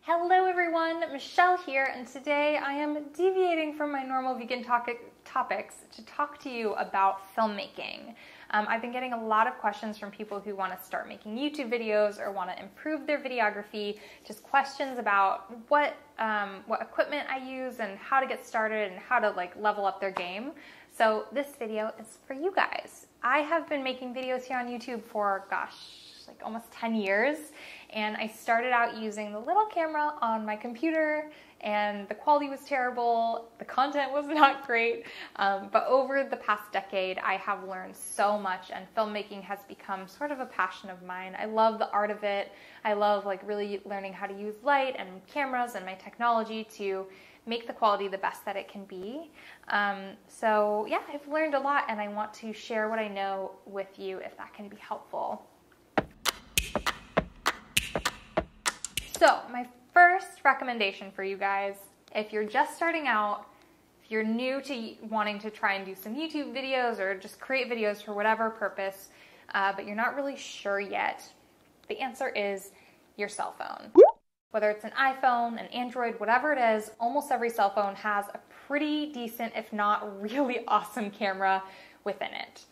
Hello everyone, Michelle here, and today I am deviating from my normal vegan topics to talk to you about filmmaking. I've been getting a lot of questions from people who want to start making YouTube videos or want to improve their videography, just questions about what equipment I use and how to get started and how to level up their game. So this video is for you guys. I have been making videos here on YouTube for, almost 10 years, and I started out using the little camera on my computer, and the quality was terrible, the content was not great, but over the past decade I have learned so much, and filmmaking has become sort of a passion of mine. I love the art of it. I love really learning how to use light and cameras and my technology to make the quality the best that it can be. So yeah, I've learned a lot, and I want to share what I know with you if that can be helpful. So my first recommendation for you guys, if you're just starting out, if you're new to wanting to try and do some YouTube videos or just create videos for whatever purpose, but you're not really sure yet, the answer is your cell phone. Whether it's an iPhone, an Android, whatever it is, almost every cell phone has a pretty decent, if not really awesome camera within it.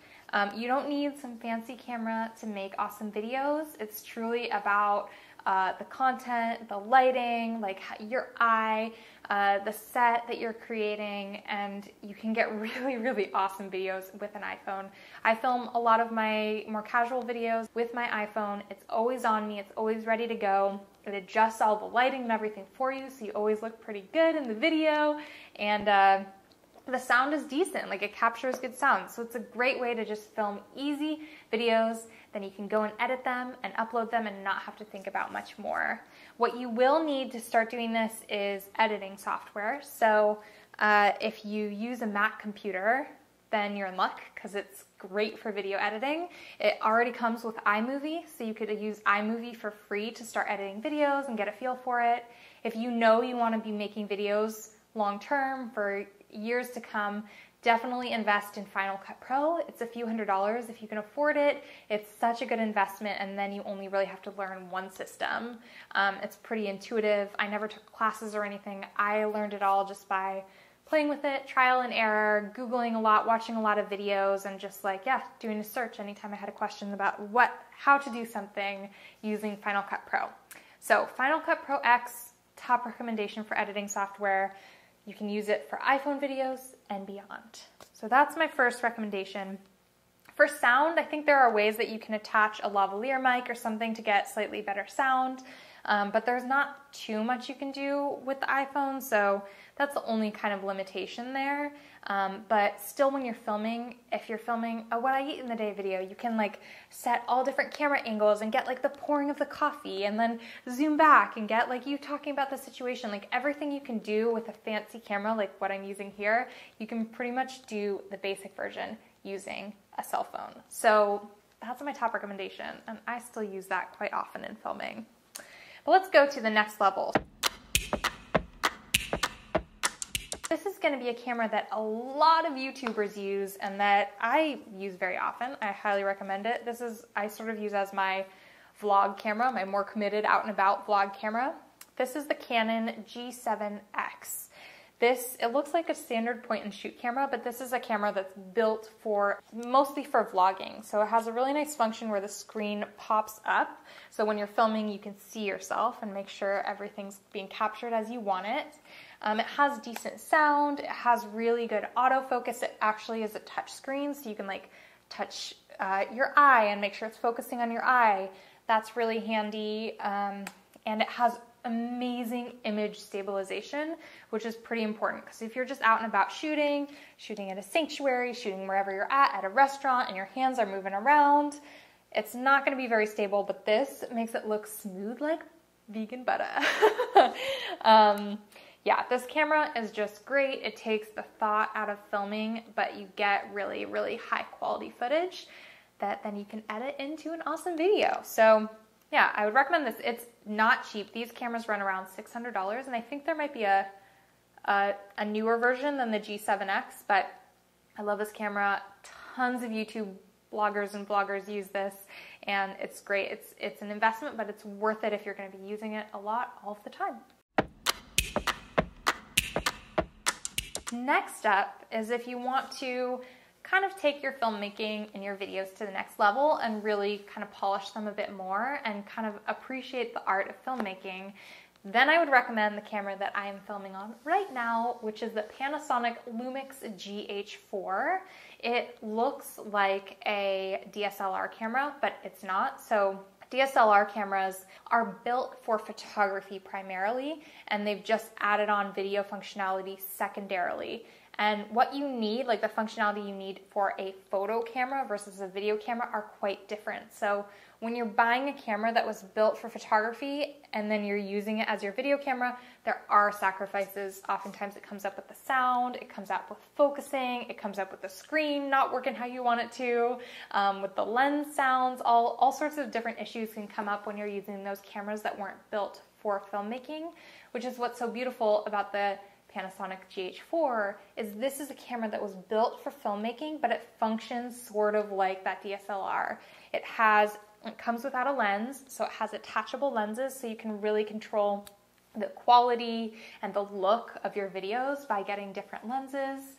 You don't need some fancy camera to make awesome videos. It's truly about the content, the lighting, your eye, the set that you're creating, and you can get really, really awesome videos with an iPhone. I film a lot of my more casual videos with my iPhone. It's always on me, it's always ready to go. It adjusts all the lighting and everything for you, so you always look pretty good in the video, and the sound is decent, it captures good sound. So it's a great way to just film easy videos. Then you can go and edit them and upload them and not have to think about much more. What you will need to start doing this is editing software. So if you use a Mac computer, then you're in luck because it's great for video editing. It already comes with iMovie, so you could use iMovie for free to start editing videos and get a feel for it. If you know you want to be making videos long term for years to come, definitely invest in Final Cut Pro. It's a few $100s if you can afford it. It's such a good investment, and then you only really have to learn one system. It's pretty intuitive. I never took classes or anything. I learned it all just by playing with it, trial and error, Googling a lot, watching a lot of videos, and just doing a search anytime I had a question about how to do something using Final Cut Pro. So Final Cut Pro X, top recommendation for editing software. You can use it for iPhone videos and beyond. So that's my first recommendation. For sound, I think there are ways that you can attach a lavalier mic or something to get slightly better sound, but there's not too much you can do with the iPhone, so that's the only kind of limitation there. But still, when you're filming, if you're filming a what I eat in the day video, you can set all different camera angles and get the pouring of the coffee, and then zoom back and get you talking about the situation. Everything you can do with a fancy camera like what I'm using here, you can pretty much do the basic version using a cell phone. So that's my top recommendation, and I still use that quite often in filming. But let's go to the next level. This is going to be a camera that a lot of YouTubers use and that I use very often. I highly recommend it. I sort of use as my vlog camera, my more committed out and about vlog camera. This is the Canon G7x. It looks like a standard point and shoot camera, but this is a camera that's built mostly for vlogging. So it has a really nice function where the screen pops up. So when you're filming, you can see yourself and make sure everything's being captured as you want it. It has decent sound. It has really good autofocus. It actually is a touch screen, so you can touch your eye and make sure it's focusing on your eye. That's really handy. And it has amazing image stabilization, which is pretty important because if you're just out and about shooting at a sanctuary, shooting wherever you're at a restaurant, and your hands are moving around, it's not going to be very stable, but this makes it look smooth like vegan butter. Yeah, this camera is just great. It takes the thought out of filming, but you get really, really high quality footage that then you can edit into an awesome video. So yeah, I would recommend this. It's not cheap. These cameras run around $600, and I think there might be a newer version than the G7X, but I love this camera. Tons of YouTube bloggers and bloggers use this. and it's great. It's an investment, but it's worth it if you're going to be using it a lot all of the time. Next up is if you want to kind of take your filmmaking and your videos to the next level and really kind of polish them a bit more and kind of appreciate the art of filmmaking, then I would recommend the camera that I am filming on right now, which is the Panasonic LUMIX GH4. It looks like a DSLR camera, but it's not. So DSLR cameras are built for photography primarily, and they've just added on video functionality secondarily. And what you need, like the functionality you need for a photo camera versus a video camera, are quite different. So when you're buying a camera that was built for photography and then you're using it as your video camera, there are sacrifices. Oftentimes it comes up with the sound, it comes up with focusing, it comes up with the screen not working how you want it to, with the lens sounds, all sorts of different issues can come up when you're using those cameras that weren't built for filmmaking, which is what's so beautiful about the Panasonic GH4 is this is a camera that was built for filmmaking, but it functions sort of like that DSLR. It comes without a lens, so it has attachable lenses, so you can really control the quality and the look of your videos by getting different lenses.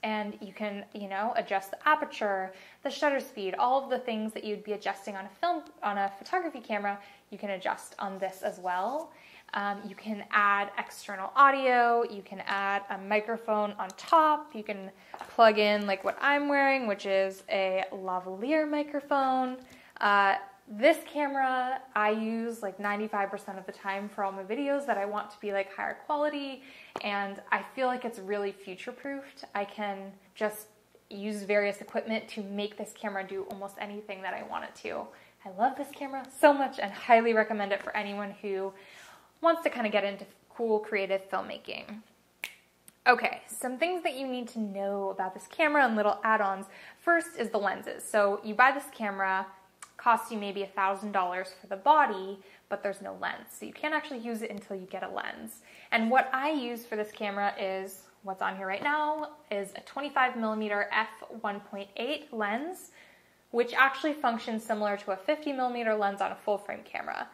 And you can, adjust the aperture, the shutter speed, all of the things that you'd be adjusting on a photography camera, you can adjust on this as well. You can add external audio, you can add a microphone on top, you can plug in like what I'm wearing, which is a lavalier microphone. This camera I use like 95% of the time for all my videos that I want to be like higher quality, and I feel like it's really future-proofed. I can just use various equipment to make this camera do almost anything that I want it to. I love this camera so much and highly recommend it for anyone who wants to kind of get into cool creative filmmaking. Okay, some things that you need to know about this camera and little add-ons. First is the lenses. So you buy this camera, costs you maybe $1,000 for the body, but there's no lens. So you can't actually use it until you get a lens. And what I use for this camera is, what's on here right now, is a 25mm f1.8 lens, which actually functions similar to a 50mm lens on a full-frame camera.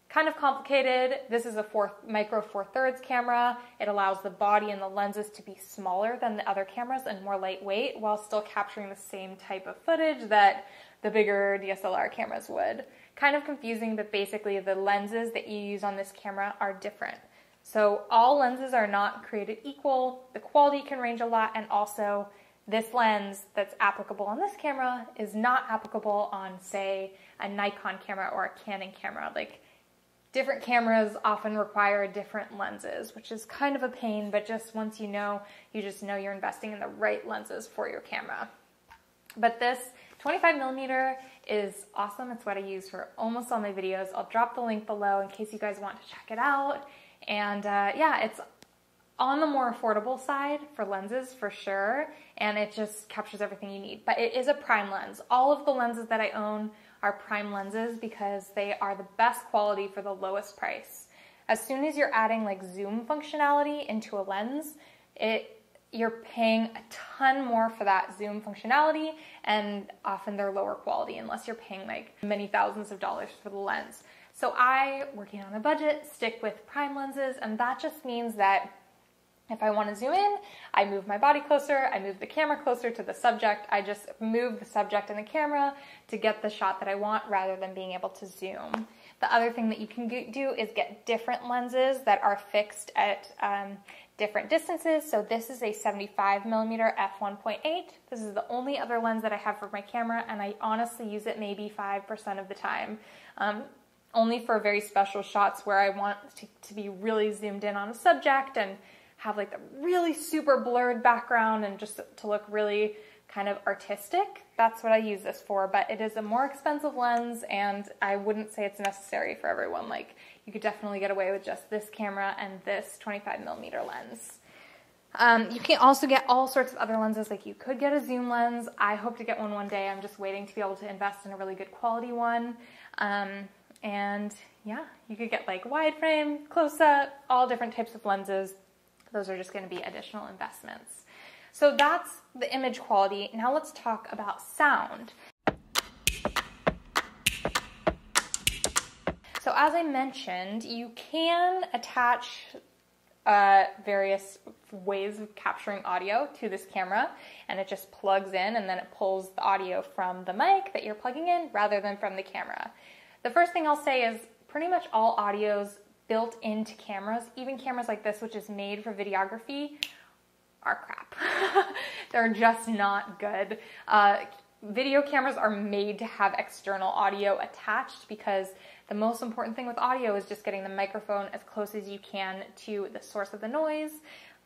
Kind of complicated. This is a micro 4/3 camera. It allows the body and the lenses to be smaller than the other cameras and more lightweight while still capturing the same type of footage that the bigger DSLR cameras would. Kind of confusing, but basically the lenses that you use on this camera are different. So all lenses are not created equal. The quality can range a lot, and also this lens that's applicable on this camera is not applicable on, say, a Nikon camera or a Canon camera. Like, different cameras often require different lenses, which is kind of a pain, but just once you just know you're investing in the right lenses for your camera. But this 25mm is awesome. It's what I use for almost all my videos. I'll drop the link below in case you guys want to check it out. And yeah, it's on the more affordable side for lenses for sure, and it just captures everything you need. But it is a prime lens. All of the lenses that I own are prime lenses because they are the best quality for the lowest price. As soon as you're adding like zoom functionality into a lens, you're paying a ton more for that zoom functionality, and often they're lower quality unless you're paying like many thousands of dollars for the lens. So I, working on a budget, stick with prime lenses, and that just means that if I want to zoom in, I move my body closer, I move the camera closer to the subject, I just move the subject and the camera to get the shot that I want rather than being able to zoom. The other thing that you can do is get different lenses that are fixed at different distances. So this is a 75mm f1.8. This is the only other lens that I have for my camera, and I honestly use it maybe 5% of the time. Only for very special shots where I want to be really zoomed in on a subject and have like the really super blurred background and just to look really kind of artistic. That's what I use this for, but it is a more expensive lens, and I wouldn't say it's necessary for everyone. Like, you could definitely get away with just this camera and this 25mm lens. You can also get all sorts of other lenses. Like, you could get a zoom lens. I hope to get one day. I'm just waiting to be able to invest in a really good quality one. And yeah, you could get like wide frame, close up, all different types of lenses. Those are just going to be additional investments. So that's the image quality. Now let's talk about sound. as I mentioned, you can attach various ways of capturing audio to this camera, and it just plugs in and then it pulls the audio from the mic that you're plugging in rather than from the camera. The first thing I'll say is pretty much all audio's built into cameras, even cameras like this, which is made for videography, are crap. They're just not good. Video cameras are made to have external audio attached because the most important thing with audio is just getting the microphone as close as you can to the source of the noise,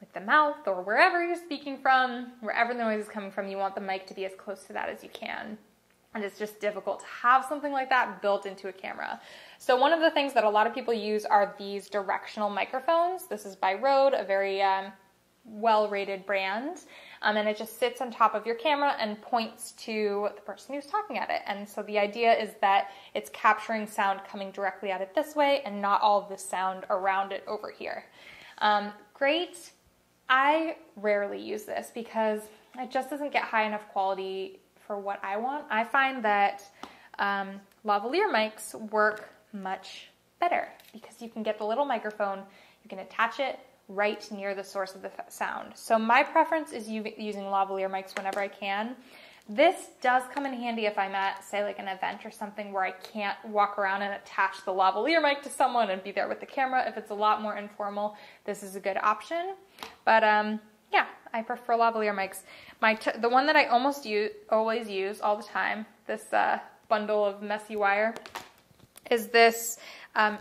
like the mouth or wherever you're speaking from, wherever the noise is coming from, you want the mic to be as close to that as you can. And it's just difficult to have something like that built into a camera. So one of the things that a lot of people use are these directional microphones. This is by Rode, a very well-rated brand, and it just sits on top of your camera and points to the person who's talking at it. And so the idea is that it's capturing sound coming directly at it this way and not all of the sound around it over here. Great. I rarely use this because it just doesn't get high enough quality for what I want. I find that lavalier mics work much better because you can get the little microphone, you can attach it right near the source of the sound. So my preference is using lavalier mics whenever I can. This does come in handy if I'm at, say, like an event or something where I can't walk around and attach the lavalier mic to someone and be there with the camera. If it's a lot more informal, this is a good option. But yeah, I prefer lavalier mics. The one that I always use all the time, this bundle of messy wire, is this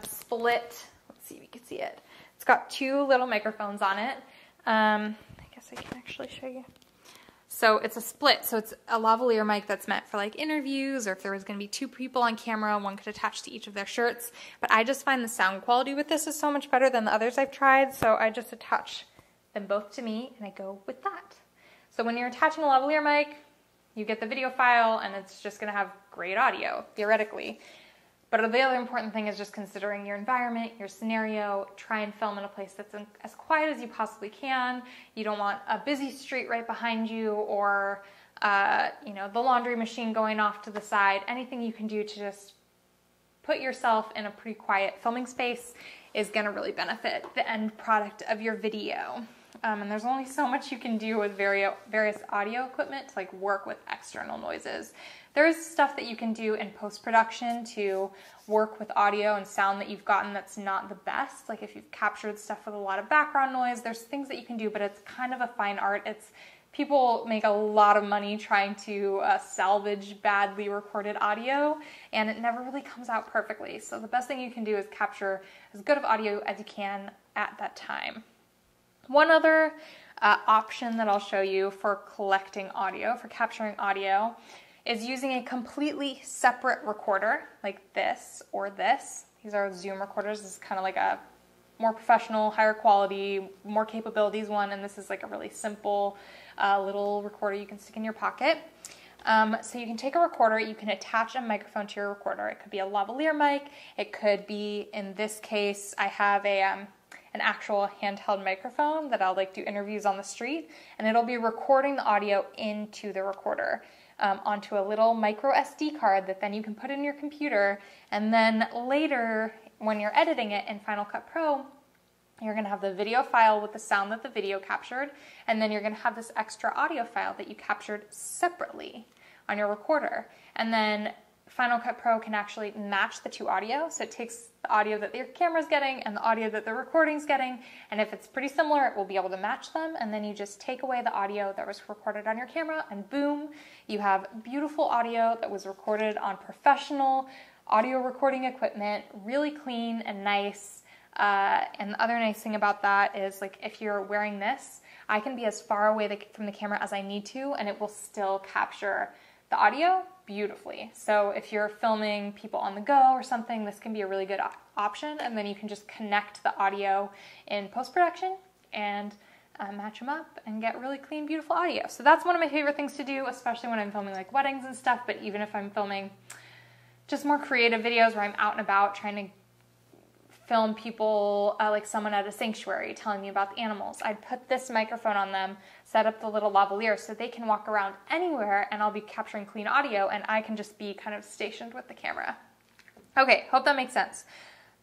split. Let's see if you can see it. It's got two little microphones on it. I guess I can actually show you. So it's a split. So it's a lavalier mic that's meant for like interviews, or if there was going to be two people on camera, one could attach to each of their shirts. But I just find the sound quality with this is so much better than the others I've tried. So I just attach them both to me and I go with that. So when you're attaching a lavalier mic, you get the video file and it's just going to have great audio, theoretically. But the other important thing is just considering your environment, your scenario. Try and film in a place that's as quiet as you possibly can. You don't want a busy street right behind you, or you know, the laundry machine going off to the side. Anything you can do to just put yourself in a pretty quiet filming space is going to really benefit the end product of your video. And there's only so much you can do with various audio equipment to like work with external noises. There's stuff that you can do in post-production to work with audio and sound that you've gotten that's not the best. Like if you've captured stuff with a lot of background noise, there's things that you can do, but it's kind of a fine art. People make a lot of money trying to salvage badly recorded audio, and it never really comes out perfectly. So the best thing you can do is capture as good of audio as you can at that time. One other option that I'll show you for collecting audio, for capturing audio, is using a completely separate recorder like this or this. These are Zoom recorders. This is kind of like a more professional, higher quality, more capabilities one, and this is like a really simple little recorder you can stick in your pocket. So you can take a recorder, you can attach a microphone to your recorder. It could be a lavalier mic, it could be, in this case, I have an actual handheld microphone that I'll like do interviews on the street, and it'll be recording the audio into the recorder onto a little micro SD card that then you can put in your computer, and then later when you're editing it in Final Cut Pro, you're going to have the video file with the sound that the video captured, and then you're going to have this extra audio file that you captured separately on your recorder. And then Final Cut Pro can actually match the two audio, so it takes the audio that your camera's getting and the audio that the recording's getting, and if it's pretty similar, it will be able to match them, and then you just take away the audio that was recorded on your camera, and boom, you have beautiful audio that was recorded on professional audio recording equipment, really clean and nice. And the other nice thing about that is, like, if you're wearing this, I can be as far away from the camera as I need to, and it will still capture the audio beautifully. So if you're filming people on the go or something, this can be a really good option, and then you can just connect the audio in post-production and match them up and get really clean, beautiful audio. So that's one of my favorite things to do, especially when I'm filming like weddings and stuff, but even if I'm filming just more creative videos where I'm out and about trying to film people, like someone at a sanctuary telling me about the animals. I'd put this microphone on them, set up the little lavalier so they can walk around anywhere, and I'll be capturing clean audio, and I can just be kind of stationed with the camera. Okay, hope that makes sense.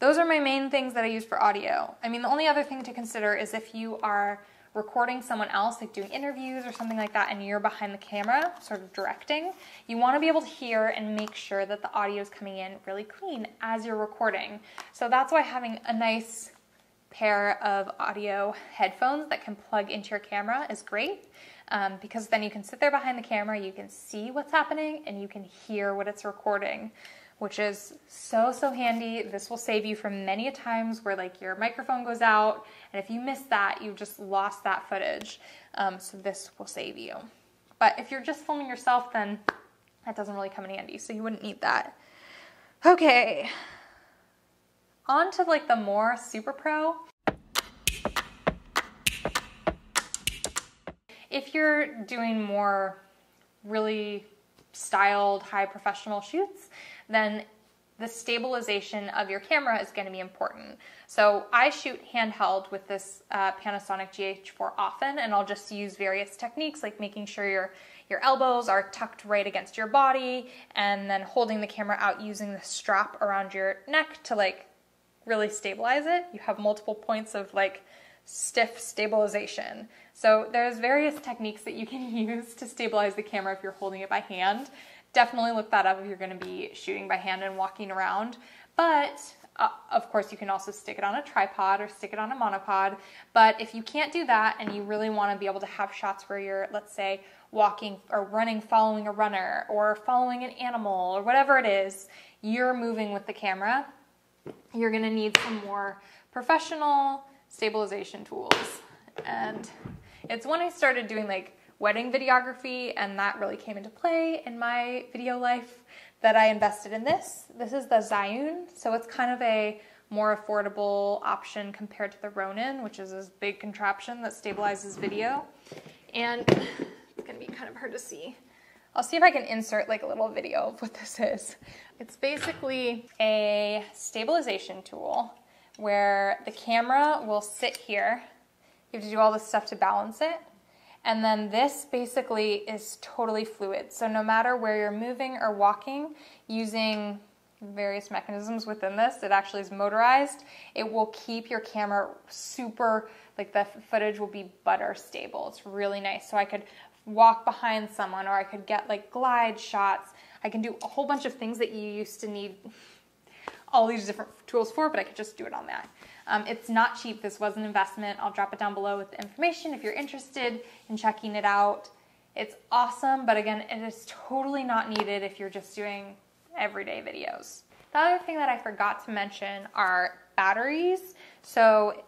those are my main things that I use for audio. I mean, the only other thing to consider is if you are recording someone else, like doing interviews or something like that, and you're behind the camera, sort of directing, you want to be able to hear and make sure that the audio is coming in really clean as you're recording. So that's why having a nice pair of audio headphones that can plug into your camera is great, because then you can sit there behind the camera, you can see what's happening, and you can hear what it's recording, which is so, so handy. This will save you from many a times where like your microphone goes out, and if you miss that, you've just lost that footage. So this will save you. But if you're just filming yourself, then that doesn't really come in handy, so you wouldn't need that. Okay, on to like the more super pro. If you're doing more really styled, high professional shoots, then the stabilization of your camera is going to be important. So I shoot handheld with this Panasonic GH4 often, and I'll just use various techniques like making sure your elbows are tucked right against your body, and then holding the camera out using the strap around your neck to like really stabilize it. You have multiple points of like stiff stabilization. So there's various techniques that you can use to stabilize the camera if you're holding it by hand. Definitely look that up if you're going to be shooting by hand and walking around. But of course you can also stick it on a tripod or stick it on a monopod. But if you can't do that and you really want to be able to have shots where you're, let's say, walking or running following a runner or following an animal or whatever it is, you're moving with the camera, you're going to need some more professional stabilization tools. And it's when I started doing like wedding videography, and that really came into play in my video life, that I invested in this. This is the Zhiyun, so it's kind of a more affordable option compared to the Ronin, which is this big contraption that stabilizes video. And it's gonna be kind of hard to see. I'll see if I can insert like a little video of what this is. It's basically a stabilization tool where the camera will sit here. You have to do all this stuff to balance it. And then this basically is totally fluid. So no matter where you're moving or walking, using various mechanisms within this, it actually is motorized. It will keep your camera super, like the footage will be butter stable. It's really nice. So I could walk behind someone, or I could get like glide shots. I can do a whole bunch of things that you used to need all these different tools for, but I could just do it on that. It's not cheap. This was an investment. I'll drop it down below with the information if you're interested in checking it out. It's awesome, but again, it is totally not needed if you're just doing everyday videos. The other thing that I forgot to mention are batteries. So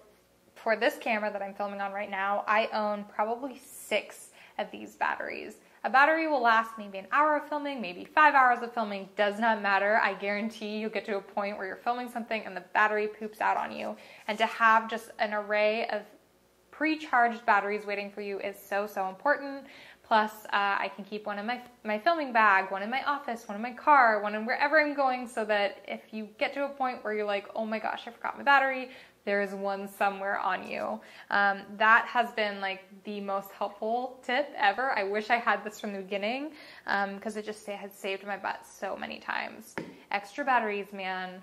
for this camera that I'm filming on right now, I own probably 6 of these batteries. A battery will last maybe an hour of filming, maybe 5 hours of filming, does not matter. I guarantee you'll get to a point where you're filming something and the battery poops out on you. And to have just an array of pre-charged batteries waiting for you is so, so important. Plus, I can keep one in my filming bag, one in my office, one in my car, one in wherever I'm going, so that if you get to a point where you're like, oh my gosh, I forgot my battery, there is one somewhere on you. That has been like the most helpful tip ever. I wish I had this from the beginning, because it just has saved my butt so many times. Extra batteries, man,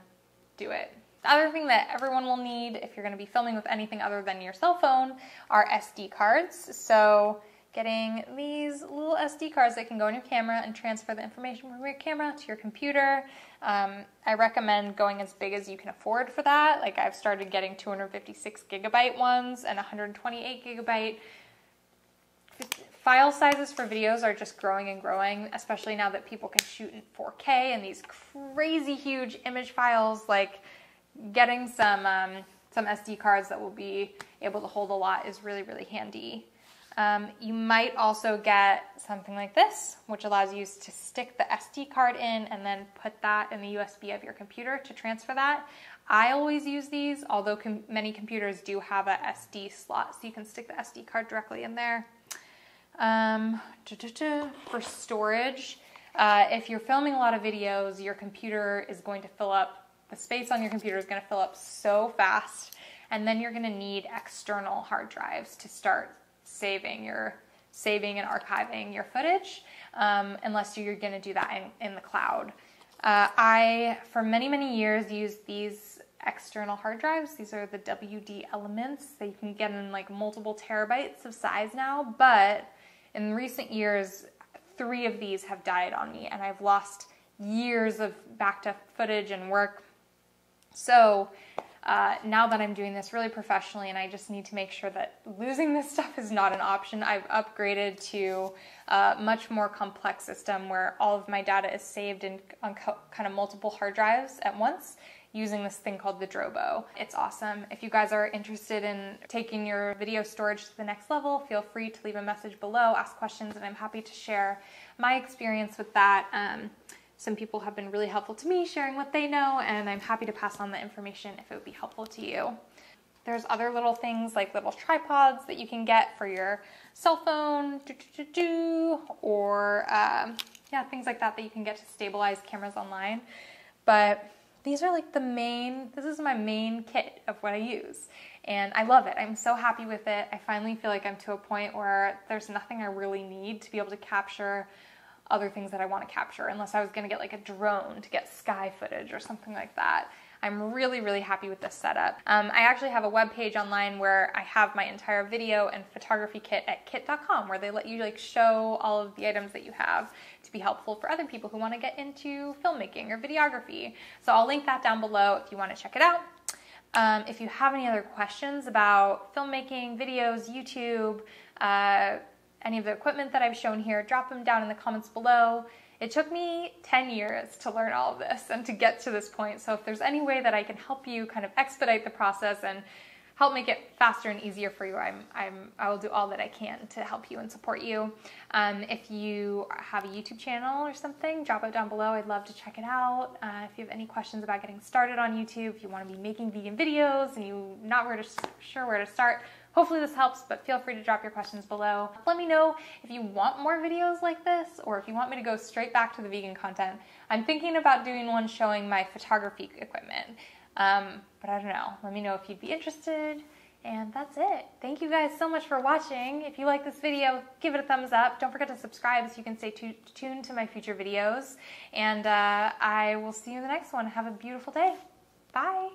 do it. The other thing that everyone will need if you're gonna be filming with anything other than your cell phone are SD cards. So getting these little SD cards that can go in your camera and transfer the information from your camera to your computer. I recommend going as big as you can afford for that. Like I've started getting 256 gigabyte ones and 128 gigabyte. File sizes for videos are just growing and growing, especially now that people can shoot in 4K and these crazy huge image files. Like getting some SD cards that will be able to hold a lot is really, really handy. You might also get something like this, which allows you to stick the SD card in and then put that in the USB of your computer to transfer that. I always use these, although many computers do have a SD slot, so you can stick the SD card directly in there. For storage, if you're filming a lot of videos, your computer is going to fill up, the space on your computer is going to fill up so fast, and then you're going to need external hard drives to start saving and archiving your footage, unless you're going to do that in the cloud. I, for many, many years, used these external hard drives. These are the WD Elements. They can get in like multiple terabytes of size now, but in recent years, 3 of these have died on me, and I've lost years of backed up footage and work. So now that I'm doing this really professionally, and I just need to make sure that losing this stuff is not an option, I've upgraded to a much more complex system where all of my data is saved in on kind of multiple hard drives at once using this thing called the Drobo. It's awesome. If you guys are interested in taking your video storage to the next level, feel free to leave a message below, ask questions, and I'm happy to share my experience with that. Some people have been really helpful to me sharing what they know, and I'm happy to pass on the information if it would be helpful to you. There's other little things like little tripods that you can get for your cell phone, or yeah, things like that that you can get to stabilize cameras online. But these are like this is my main kit of what I use, and I love it. I'm so happy with it. I finally feel like I'm to a point where there's nothing I really need to be able to capture other things that I want to capture, unless I was going to get like a drone to get sky footage or something like that. I'm really, really happy with this setup. I actually have a web page online where I have my entire video and photography kit at kit.com, where they let you like show all of the items that you have to be helpful for other people who want to get into filmmaking or videography. So I'll link that down below if you want to check it out. If you have any other questions about filmmaking, videos, YouTube, any of the equipment that I've shown here, drop them down in the comments below. It took me 10 years to learn all of this and to get to this point. So if there's any way that I can help you kind of expedite the process and help make it faster and easier for you, I will do all that I can to help you and support you. If you have a YouTube channel or something, drop it down below. I'd love to check it out. If you have any questions about getting started on YouTube, if you want to be making vegan videos and you're not sure where to start, hopefully this helps, but feel free to drop your questions below. Let me know if you want more videos like this, or if you want me to go straight back to the vegan content. I'm thinking about doing one showing my photography equipment, but I don't know. Let me know if you'd be interested, and that's it. Thank you guys so much for watching. If you like this video, give it a thumbs up. Don't forget to subscribe so you can stay tuned to my future videos, and I will see you in the next one. Have a beautiful day. Bye.